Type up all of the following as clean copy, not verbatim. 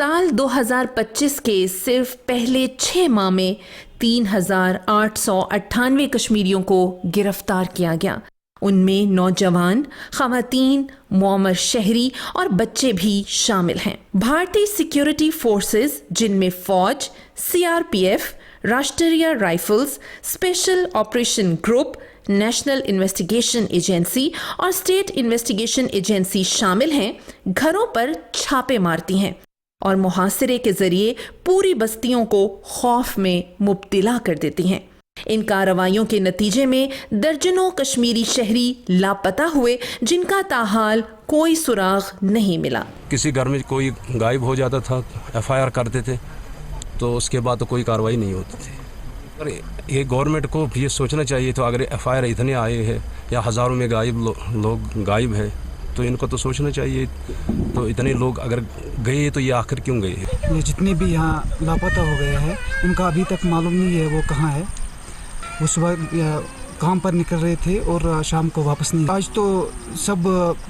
साल 2025 के सिर्फ पहले 6 माह में 3,898 कश्मीरियों को गिरफ्तार किया गया। उनमें नौजवान, खवातीन, मुअम्मर शहरी और बच्चे भी शामिल हैं। भारतीय सिक्योरिटी फोर्सेस, जिनमें फौज, सीआरपीएफ, राष्ट्रीय rifles, special operation group, national investigation agency और स्टेट इन्वेस्टिगेशन एजेंसी शामिल हैं, घरों पर छापे मारती हैं और मुहासिरे के जरिए पूरी बस्तियों को खौफ में मुब्तला कर देती हैं। इन कार्रवाइयों के नतीजे में दर्जनों कश्मीरी शहरी लापता हुए, जिनका ताहाल कोई सुराग नहीं मिला। किसी घर में कोई गायब हो जाता था, एफआईआर करते थे, तो उसके बाद तो कोई कार्रवाई नहीं होती थी। और ये गवर्नमेंट को ये सोचना चाहिए था, अगर एफआईआर इतने आए हैं या हज़ारों में लोग गायब है, तो इनको तो सोचना चाहिए। तो इतने लोग अगर गए तो ये आखिर क्यों गए हैं? ये जितने भी यहाँ लापता हो गए हैं, उनका अभी तक मालूम नहीं है वो कहाँ है। वो सुबह काम पर निकल रहे थे और शाम को वापस नहीं। आज तो सब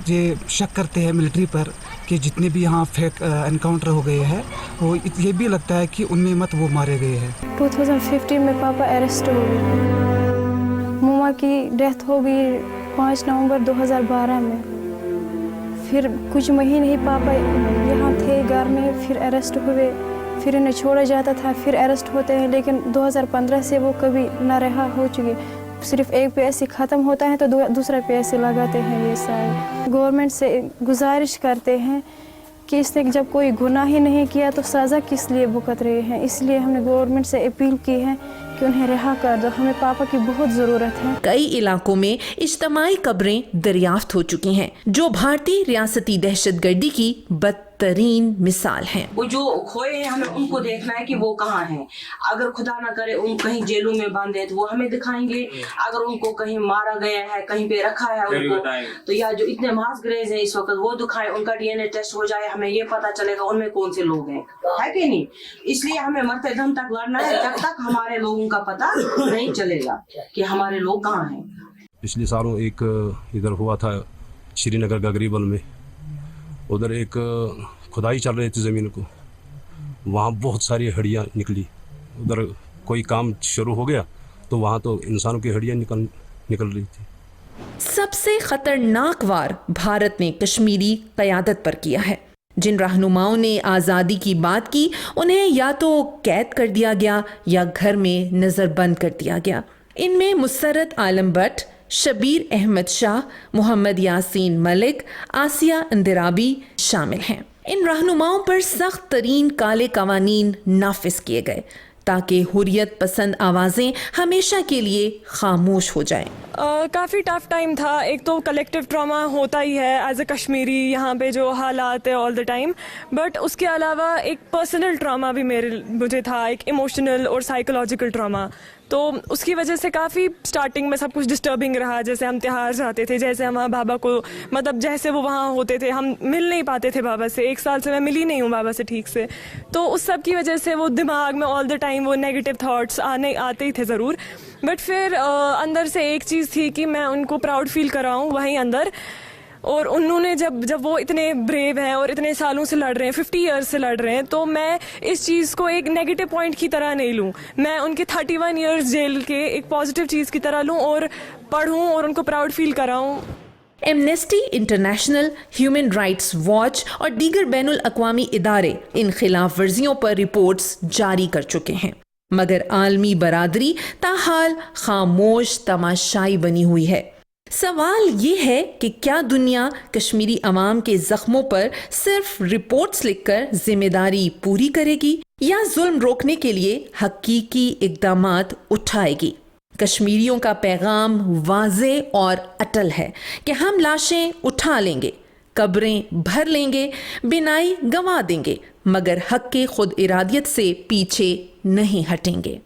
ये शक करते हैं मिलिट्री पर कि जितने भी यहाँ फेक एनकाउंटर हो गए हैं, वो ये भी लगता है कि उनमें मत वो मारे गए हैं। 2015 में पापा अरेस्ट हो गए। मम्मा की डेथ हो गई 5 नवंबर 2012 में। फिर कुछ महीने ही पापा यहाँ थे घर में, फिर अरेस्ट हुए, फिर इन्हें छोड़ा जाता था, फिर अरेस्ट होते हैं। लेकिन 2015 से वो कभी ना रहा हो चुके। सिर्फ एक PSC ख़त्म होता है तो दूसरा PSC लगाते हैं। ये सारे गवर्नमेंट से गुजारिश करते हैं कि इसने जब कोई गुनाह ही नहीं किया तो सज़ा किस लिए भुगत रहे हैं। इसलिए हमने गवर्नमेंट से अपील की है कि उन्हें रिहा कर दो, हमें पापा की बहुत ज़रूरत है। कई इलाकों में इज्तमाई कब्रें दरियाफ्त हो चुकी हैं, जो भारतीय रियासती दहशतगर्दी की बदतरीन मिसाल हैं। वो जो खोए हैं, हमें उनको देखना है कि वो कहाँ हैं। अगर खुदा ना करे उन कहीं जेलों में बंद है तो वो हमें दिखाएंगे। अगर उनको कहीं मारा गया है, कहीं पे रखा है उनको, तो या जो इतने मास ग्रेज हैं इस वक्त वो दिखाएं, उनका DNA टेस्ट हो जाए, हमें ये पता चलेगा उनमें कौन से लोग हैं, है कि नहीं। इसलिए हमें मरते दम तक लड़ना है, जब तक हमारे लोगों का पता नहीं चलेगा कि हमारे लोग कहाँ हैं। पिछले सालों एक इधर हुआ था श्रीनगर गगरीबल में, उधर एक खुदाई चल रही थी ज़मीन को, वहाँ बहुत सारी हड्डियाँ निकली। उधर कोई काम शुरू हो गया तो वहाँ तो इंसानों की हड्डियाँ निकल रही थी। सबसे खतरनाक वार भारत ने कश्मीरी क़यादत पर किया है। जिन रहनुमाओं ने आज़ादी की बात की, उन्हें या तो कैद कर दिया गया या घर में नज़रबंद कर दिया गया। इनमें मुसर्रत आलम भट्ट, शबीर अहमद शाह, मोहम्मद यासीन मलिक, आसिया इंदिराबी शामिल हैं। इन रहनुमाओं पर सख्त तरीन काले कवानीन नाफिज किए गए ताकि हुर्रियत पसंद आवाज़ें हमेशा के लिए खामोश हो जाएं। काफ़ी टफ टाइम था। एक तो कलेक्टिव ट्रॉमा होता ही है एज ए कश्मीरी, यहाँ पे जो हालात है ऑल द टाइम, बट उसके अलावा एक पर्सनल ट्रॉमा भी मुझे था, एक इमोशनल और साइकोलॉजिकल ट्रॉमा। तो उसकी वजह से काफ़ी स्टार्टिंग में सब कुछ डिस्टर्बिंग रहा। जैसे हम त्योहार जाते थे, जैसे हम बाबा को, मतलब जैसे वो वहाँ होते थे, हम मिल नहीं पाते थे बाबा से। 1 साल से मैं मिली नहीं हूँ बाबा से ठीक से। तो उस सब की वजह से वो दिमाग में ऑल द टाइम वो नेगेटिव थाट्स आते ही थे ज़रूर। बट फिर अंदर से एक चीज़ थी कि मैं उनको प्राउड फील कराऊँ वहीं अंदर। और उन्होंने जब वो इतने ब्रेव हैं और इतने सालों से लड़ रहे हैं, 50 ईयर्स से लड़ रहे हैं, तो मैं इस चीज़ को एक नेगेटिव पॉइंट की तरह नहीं लूँ। मैं उनके 31 ईयर्स जेल के एक पॉजिटिव चीज़ की तरह लूँ और पढ़ूँ और उनको प्राउड फील कराऊँ। Amnesty International, Human Rights Watch और दीगर बैनुल अक़वामी इदारे इन खिलाफ वर्जियों पर रिपोर्ट्स जारी कर चुके हैं, मगर आलमी बरादरी ताहाल खामोश तमाशाई बनी हुई है। सवाल ये है कि क्या दुनिया कश्मीरी अवाम के जख्मों पर सिर्फ रिपोर्ट्स लिखकर जिम्मेदारी पूरी करेगी या जुल्म रोकने के लिए हकीकी इक़दामात उठाएगी? कश्मीरियों का पैगाम वाज़े और अटल है कि हम लाशें उठा लेंगे, कब्रें भर लेंगे, बिनाई गंवा देंगे, मगर हक के खुद इरादियत से पीछे नहीं हटेंगे।